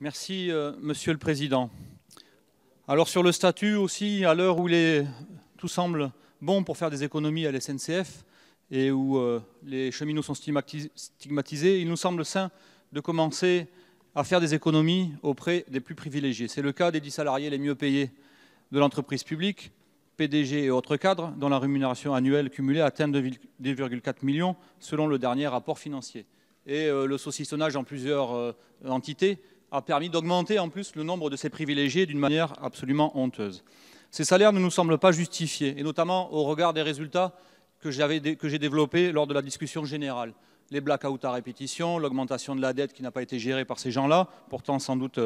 Merci, Monsieur le Président. Alors sur le statut aussi, à l'heure où tout semble bon pour faire des économies à la SNCF et où les cheminots sont stigmatisés, il nous semble sain de commencer à faire des économies auprès des plus privilégiés. C'est le cas des 10 salariés les mieux payés de l'entreprise publique, PDG et autres cadres, dont la rémunération annuelle cumulée atteint 2,4 millions selon le dernier rapport financier. Et le saucissonnage en plusieurs entités a permis d'augmenter en plus le nombre de ces privilégiés d'une manière absolument honteuse. Ces salaires ne nous semblent pas justifiés, et notamment au regard des résultats que j'ai développés lors de la discussion générale. Les blackouts à répétition, l'augmentation de la dette qui n'a pas été gérée par ces gens-là, pourtant sans doute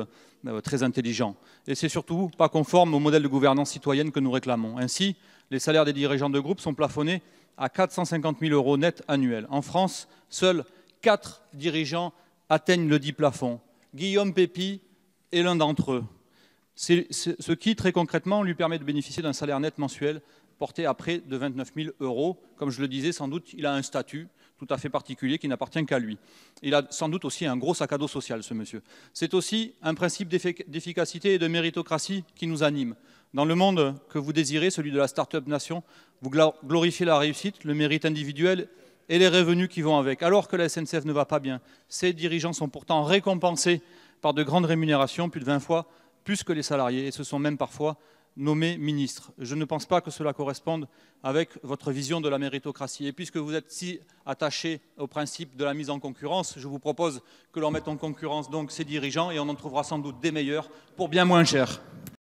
très intelligents. Et c'est surtout pas conforme au modèle de gouvernance citoyenne que nous réclamons. Ainsi, les salaires des dirigeants de groupe sont plafonnés à 450 000 € net annuels. En France, seuls 4 dirigeants atteignent le dit plafond. Guillaume Pépi est l'un d'entre eux. Ce qui, très concrètement, lui permet de bénéficier d'un salaire net mensuel porté à près de 29 000 €. Comme je le disais, sans doute, il a un statut tout à fait particulier qui n'appartient qu'à lui. Il a sans doute aussi un gros sac à dos social, ce monsieur. C'est aussi un principe d'efficacité et de méritocratie qui nous anime. Dans le monde que vous désirez, celui de la start-up nation, vous glorifiez la réussite, le mérite individuel et les revenus qui vont avec. Alors que la SNCF ne va pas bien, ses dirigeants sont pourtant récompensés par de grandes rémunérations, plus de 20 fois plus que les salariés, et se sont même parfois nommés ministres. Je ne pense pas que cela corresponde avec votre vision de la méritocratie. Et puisque vous êtes si attaché au principe de la mise en concurrence, je vous propose que l'on mette en concurrence donc ces dirigeants et on en trouvera sans doute des meilleurs pour bien moins cher.